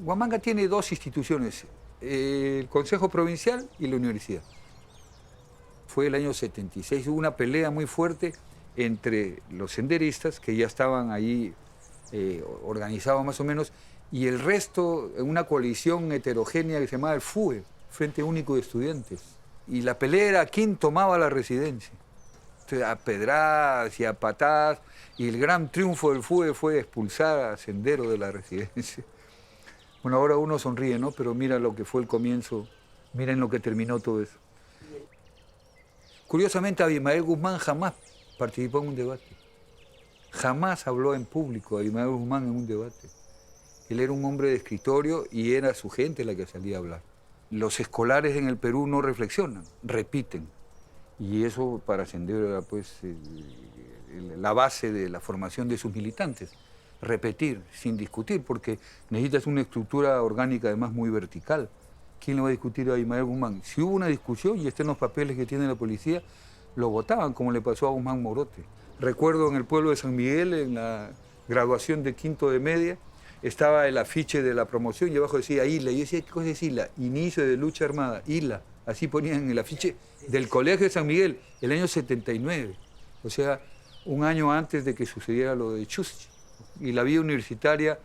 Huamanga tiene dos instituciones, el Consejo Provincial y la universidad. Fue el año 76, hubo una pelea muy fuerte entre los senderistas, que ya estaban ahí organizados más o menos, y el resto, en una coalición heterogénea que se llamaba el FUE, Frente Único de Estudiantes. Y la pelea era quién tomaba la residencia. Entonces, a pedradas y a patadas, y el gran triunfo del FUE fue expulsar a Sendero de la residencia. Bueno, ahora uno sonríe, ¿no? Pero mira lo que fue el comienzo, miren lo que terminó todo eso. Curiosamente, Abimael Guzmán jamás participó en un debate. Jamás habló en público Abimael Guzmán en un debate. Él era un hombre de escritorio y era su gente la que salía a hablar. Los escolares en el Perú no reflexionan, repiten. Y eso para Sendero era pues la base de la formación de sus militantes. Repetir, sin discutir, porque necesitas una estructura orgánica además muy vertical. ¿Quién le va a discutir a Abimael Guzmán? Si hubo una discusión, y está en los papeles que tiene la policía, lo votaban, como le pasó a Guzmán Morote. Recuerdo en el pueblo de San Miguel, en la graduación de quinto de media, estaba el afiche de la promoción y abajo decía ILA. Y yo decía, ¿qué cosa es ILA? Inicio de lucha armada, ILA. Así ponían en el afiche del Colegio de San Miguel, el año 79. O sea, un año antes de que sucediera lo de Chuschi. Y la vida universitaria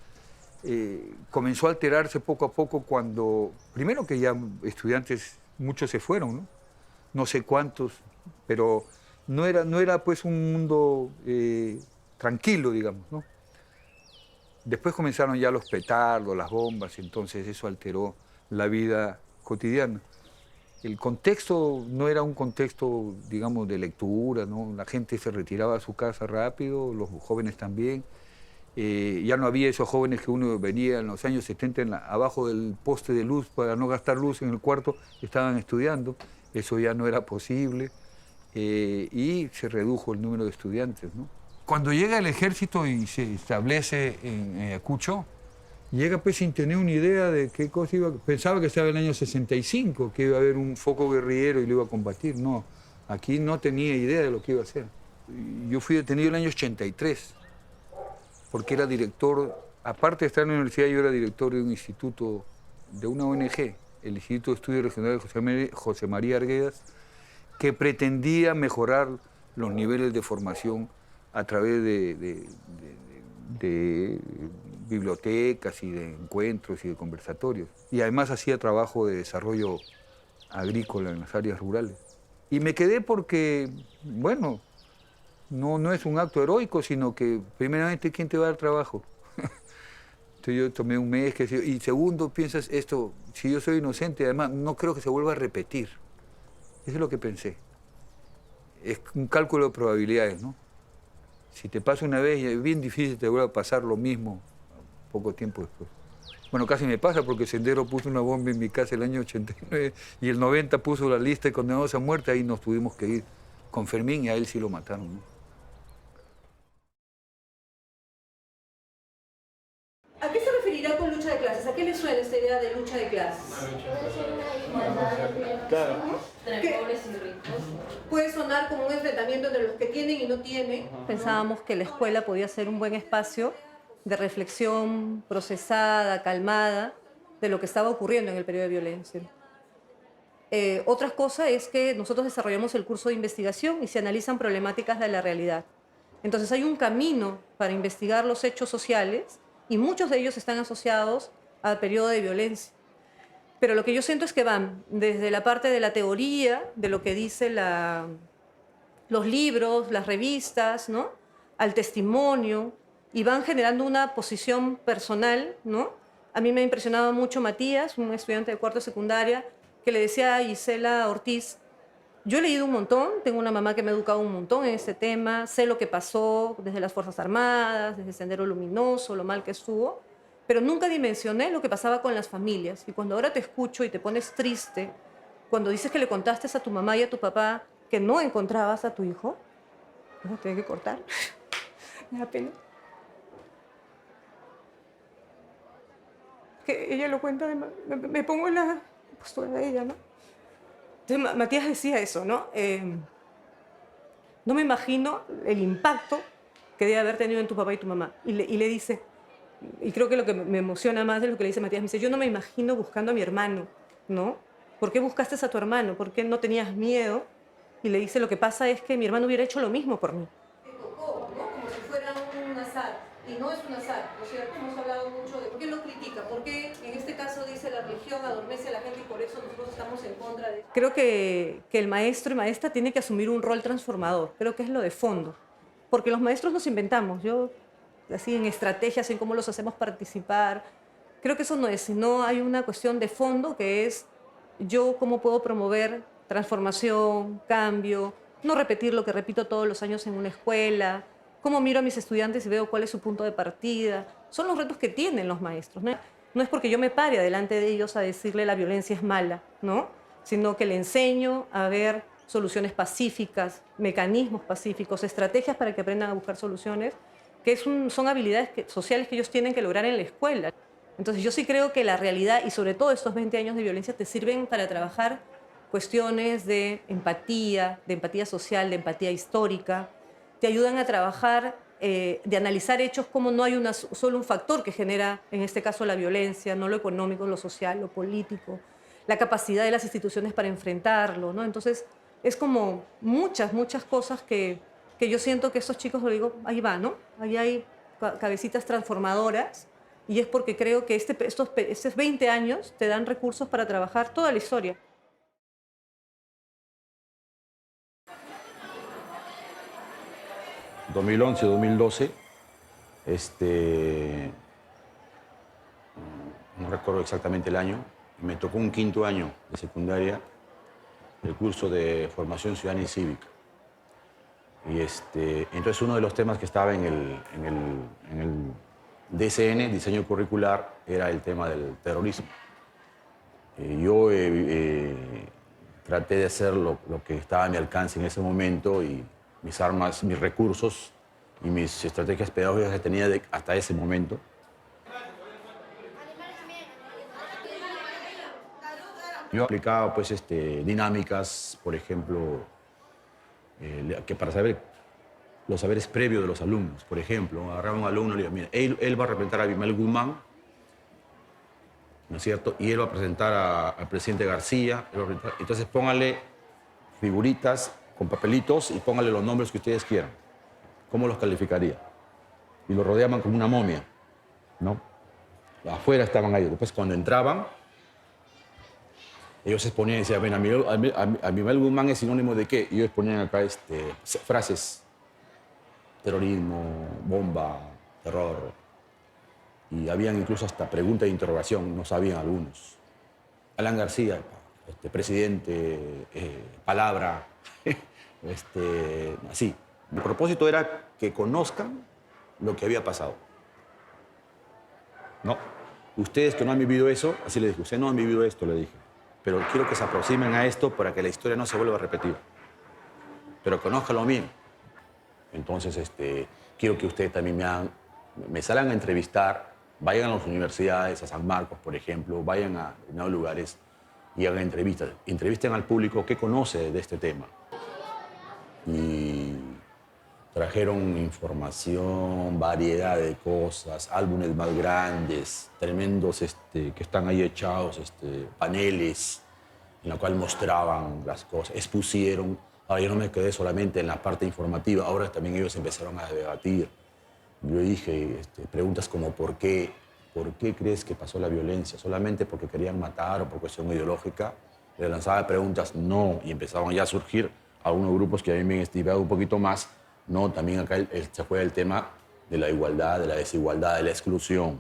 comenzó a alterarse poco a poco cuando, primero que ya estudiantes, muchos se fueron, ¿no? No sé cuántos, pero no era pues un mundo tranquilo, digamos, ¿no? Después comenzaron ya los petardos, las bombas, entonces eso alteró la vida cotidiana. El contexto no era un contexto, digamos, de lectura, ¿no? La gente se retiraba a su casa rápido, los jóvenes también. Ya no había esos jóvenes que uno veía en los años 70 abajo del poste de luz para no gastar luz en el cuarto, estaban estudiando. Eso ya no era posible y se redujo el número de estudiantes, ¿no? Cuando llega el ejército y se establece en Ayacucho, llega pues sin tener una idea de qué cosa iba. Pensaba que estaba en el año 65, que iba a haber un foco guerrillero y lo iba a combatir. No, aquí no tenía idea de lo que iba a hacer. Yo fui detenido en el año 83, porque era director, aparte de estar en la universidad, yo era director de un instituto, de una ONG, el Instituto de Estudios Regionales José María Arguedas, que pretendía mejorar los niveles de formación a través de bibliotecas y de encuentros y de conversatorios. Y además hacía trabajo de desarrollo agrícola en las áreas rurales. Y me quedé porque, bueno, no es un acto heroico, sino que primeramente, ¿quién te va a dar trabajo? Entonces yo tomé un mes, y segundo, piensas esto, si yo soy inocente, además no creo que se vuelva a repetir. Eso es lo que pensé. Es un cálculo de probabilidades, ¿no? Si te pasa una vez, es bien difícil que te vuelva a pasar lo mismo poco tiempo después. Bueno, casi me pasa porque Sendero puso una bomba en mi casa el año 89 y el 90 puso la lista de condenados a muerte, ahí nos tuvimos que ir con Fermín y a él sí lo mataron, ¿no? ¿A qué se referirá con lucha de clases? ¿A qué le suena esta idea de lucha de clases? Claro. Entre pobres y ricos. Puede sonar como un enfrentamiento entre los que tienen y no tienen. Pensábamos que la escuela podía ser un buen espacio de reflexión procesada, calmada, de lo que estaba ocurriendo en el periodo de violencia. Otra cosa es que nosotros desarrollamos el curso de investigación y se analizan problemáticas de la realidad. Entonces hay un camino para investigar los hechos sociales y muchos de ellos están asociados al periodo de violencia. Pero lo que yo siento es que van desde la parte de la teoría, de lo que dice los libros, las revistas, ¿no?, al testimonio, y van generando una posición personal, ¿no? A mí me ha impresionado mucho Matías, un estudiante de cuarto de secundaria, que le decía a Gisela Ortiz: yo he leído un montón, tengo una mamá que me ha educado un montón en este tema, sé lo que pasó desde las Fuerzas Armadas, desde Sendero Luminoso, lo mal que estuvo, pero nunca dimensioné lo que pasaba con las familias. Y cuando ahora te escucho y te pones triste, cuando dices que le contaste a tu mamá y a tu papá que no encontrabas a tu hijo, no, tengo que cortar, me da pena. Que ella lo cuenta, me pongo en la postura de ella, ¿no? Entonces Matías decía eso, ¿no? No me imagino el impacto que debe haber tenido en tu papá y tu mamá. Y le dice, y creo que lo que me emociona más es lo que le dice Matías. Me dice, yo no me imagino buscando a mi hermano, ¿no? ¿Por qué buscaste a tu hermano? ¿Por qué no tenías miedo? Y le dice, lo que pasa es que mi hermano hubiera hecho lo mismo por mí. Te tocó, ¿no? Como si fuera un azar. Y no es un azar, ¿no es cierto? Hemos hablado mucho de por qué lo critica, por qué en este caso dice la religión adormece a la gente y por eso nosotros estamos en contra de... Creo que el maestro y maestra tiene que asumir un rol transformador. Creo que es lo de fondo. Porque los maestros nos inventamos. Yo, así en estrategias, en cómo los hacemos participar. Creo que eso no es, sino hay una cuestión de fondo que es yo cómo puedo promover transformación, cambio, no repetir lo que repito todos los años en una escuela, cómo miro a mis estudiantes y veo cuál es su punto de partida. Son los retos que tienen los maestros, ¿no? No es porque yo me pare delante de ellos a decirle la violencia es mala, ¿no? Sino que le enseño a ver soluciones pacíficas, mecanismos pacíficos, estrategias para que aprendan a buscar soluciones, que son habilidades sociales que ellos tienen que lograr en la escuela. Entonces yo sí creo que la realidad y sobre todo estos 20 años de violencia te sirven para trabajar cuestiones de empatía social, de empatía histórica, te ayudan a trabajar, de analizar hechos como no hay solo un factor que genera, en este caso, la violencia, no lo económico, lo social, lo político, la capacidad de las instituciones para enfrentarlo, ¿no? Entonces es como muchas cosas que yo siento que estos chicos, lo digo, ahí va, ¿no? Ahí hay cabecitas transformadoras y es porque creo que estos 20 años te dan recursos para trabajar toda la historia. 2011, 2012, no recuerdo exactamente el año, me tocó un quinto año de secundaria, el curso de formación ciudadana y cívica. Y entonces uno de los temas que estaba en el DCN, diseño curricular, era el tema del terrorismo. Yo traté de hacer lo que estaba a mi alcance en ese momento y mis armas, mis recursos y mis estrategias pedagógicas que tenía hasta ese momento. Yo aplicaba pues, dinámicas, por ejemplo, que para saber los saberes previos de los alumnos. Por ejemplo, agarraba a un alumno y le decía, mira, él va a representar a Abimael Guzmán, ¿no es cierto? Y él va a presentar al presidente García. Entonces póngale figuritas con papelitos y póngale los nombres que ustedes quieran. ¿Cómo los calificaría? Y lo rodeaban como una momia, ¿no? Afuera estaban ahí. Después cuando entraban, ellos se ponían y decían, ven, Abimael Guzmán es sinónimo de qué? Y ellos ponían acá frases. Terrorismo, bomba, terror. Y habían incluso hasta preguntas de interrogación, no sabían algunos. Alan García, presidente, palabra, así. Mi propósito era que conozcan lo que había pasado. No, ustedes que no han vivido eso, así le dije, ustedes no han vivido esto, le dije, pero quiero que se aproximen a esto para que la historia no se vuelva a repetir. Pero conózcanlo bien. Entonces, quiero que ustedes también me salgan a entrevistar, vayan a las universidades, a San Marcos, por ejemplo, vayan a determinados lugares y hagan entrevistas. Entrevisten al público que conoce de este tema. Y trajeron información, variedad de cosas, álbumes más grandes, tremendos que están ahí echados, paneles en la cual mostraban las cosas, expusieron. Ahora yo no me quedé solamente en la parte informativa, ahora también ellos empezaron a debatir. Yo dije preguntas como ¿por qué crees que pasó la violencia? ¿Solamente porque querían matar o por cuestión ideológica? Le lanzaba preguntas, no, y empezaban ya a surgir algunos grupos que a mí me han investigado un poquito más. No, también acá se juega el tema de la igualdad, de la desigualdad, de la exclusión.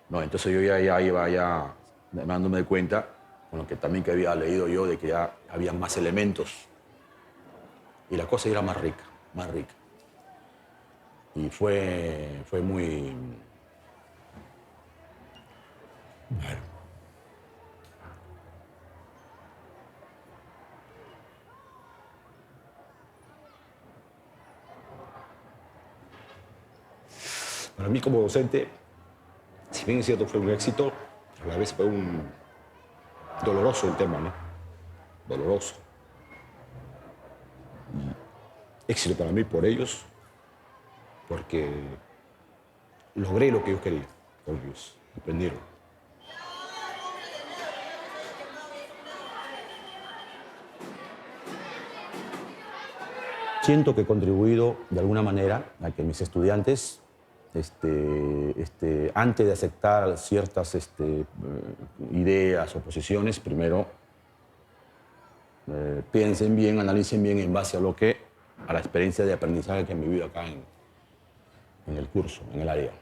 No, entonces yo ya iba dándome cuenta, con lo que también que había leído yo, de que ya había más elementos. Y la cosa era más rica, más rica. Y fue muy... Bueno. Para mí como docente, si bien es cierto fue un éxito, a la vez fue un doloroso el tema, ¿no? Doloroso. Y éxito para mí por ellos, porque logré lo que yo quería. obvious, aprenderlo. Siento que he contribuido de alguna manera a que mis estudiantes, antes de aceptar ciertas ideas o posiciones, primero piensen bien, analicen bien en base a la experiencia de aprendizaje que han vivido acá en el curso, en el área.